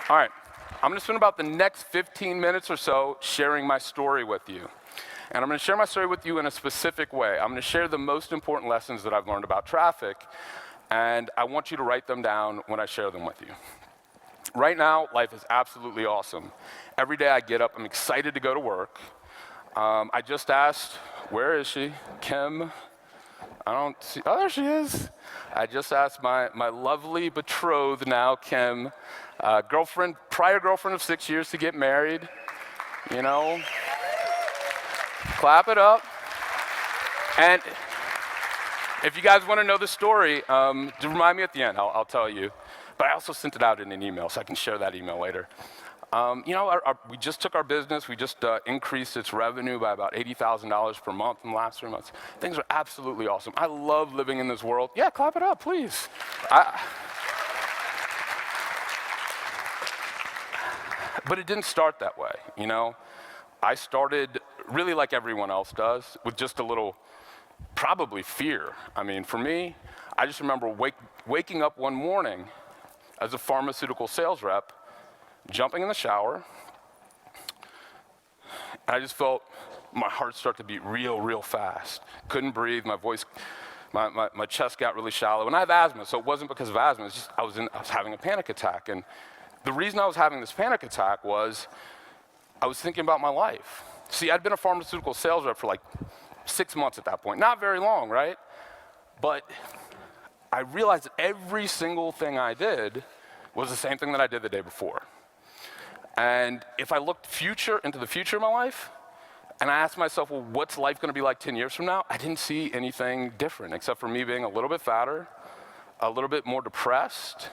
All right, I'm gonna spend about the next 15 minutes or so sharing my story with you. And I'm gonna share my story with you in a specific way. I'm gonna share the most important lessons that I've learned about traffic, and I want you to write them down when I share them with you. Right now, life is absolutely awesome. Every day I get up, I'm excited to go to work. I just asked, where is she? Kim? I don't see, oh, there she is. I just asked my lovely betrothed now, Kim, prior girlfriend of 6 years to get married, you know. Clap it up. And if you guys want to know the story, do remind me at the end, I'll tell you. But I also sent it out in an email, so I can share that email later. We just took our business, we just increased its revenue by about $80,000 per month in the last 3 months. Things are absolutely awesome. I love living in this world. Yeah, clap it up, please. But it didn't start that way, you know? I started really like everyone else does, with just a little, probably fear. I mean, for me, I just remember waking up one morning as a pharmaceutical sales rep, jumping in the shower, and I just felt my heart start to beat real fast. Couldn't breathe, my voice, my chest got really shallow, and I have asthma, so it wasn't because of asthma, it's just I was having a panic attack. And the reason I was having this panic attack was I was thinking about my life. See, I'd been a pharmaceutical sales rep for like 6 months at that point, not very long, right? But I realized that every single thing I did was the same thing that I did the day before. And if I looked into the future of my life, and I asked myself, well, what's life gonna be like 10 years from now? I didn't see anything different, except for me being a little bit fatter, a little bit more depressed,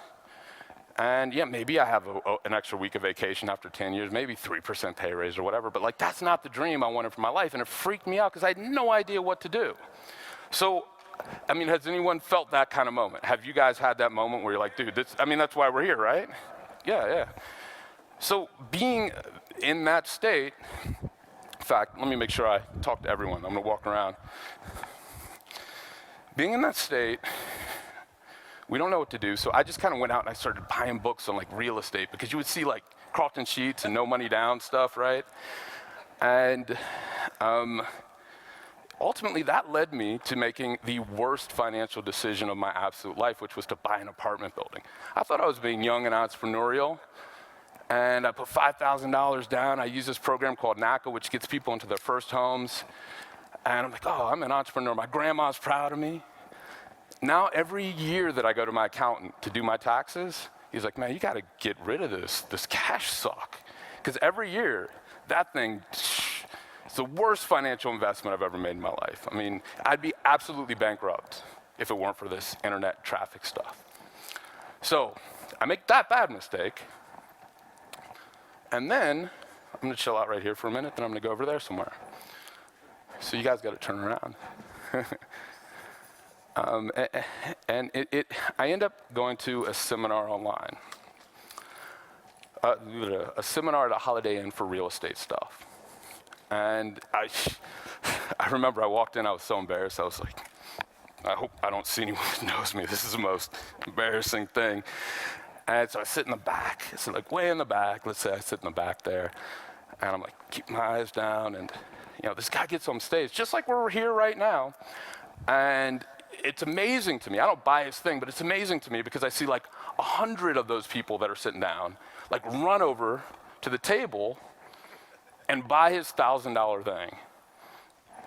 and yeah, maybe I have an extra week of vacation after 10 years, maybe 3% pay raise or whatever, but like that's not the dream I wanted for my life, and it freaked me out because I had no idea what to do. So, I mean, has anyone felt that kind of moment? Have you guys had that moment where you're like, dude, that's why we're here, right? Yeah. So being in that state, in fact, let me make sure I talk to everyone. I'm gonna walk around. Being in that state, we don't know what to do, so I just kind of went out and I started buying books on like real estate, because you would see like Crofton Sheets and no money down stuff, right? And ultimately that led me to making the worst financial decision of my absolute life, which was to buy an apartment building. I thought I was being young and entrepreneurial, and I put $5,000 down. I use this program called NACA, which gets people into their first homes. And I'm like, oh, I'm an entrepreneur. My grandma's proud of me. Now, every year that I go to my accountant to do my taxes, he's like, man, you gotta get rid of this cash suck. Because every year, that thing, it's the worst financial investment I've ever made in my life. I mean, I'd be absolutely bankrupt if it weren't for this internet traffic stuff. So, I make that bad mistake, and then I'm gonna chill out right here for a minute, then I'm gonna go over there somewhere. So you guys gotta turn around. I end up going to a seminar online, a seminar at a Holiday Inn for real estate stuff. And I remember I walked in, I was so embarrassed. I was like, I hope I don't see anyone who knows me. This is the most embarrassing thing. And so I sit in the back, so like way in the back. Let's say I sit in the back there, and I'm like, keep my eyes down, and this guy gets on stage, just like we're here right now, and it's amazing to me. I don't buy his thing, but it's amazing to me because I see like 100 of those people that are sitting down, like run over to the table and buy his $1,000 thing.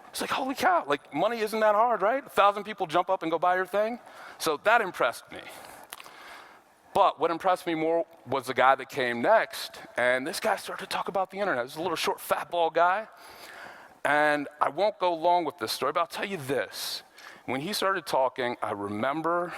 It's like, holy cow, like money isn't that hard, right? 1,000 people jump up and go buy your thing. So that impressed me. But what impressed me more was the guy that came next, and this guy started to talk about the internet. This is a little short, fat bald guy. And I won't go long with this story, but I'll tell you this. When he started talking, I remember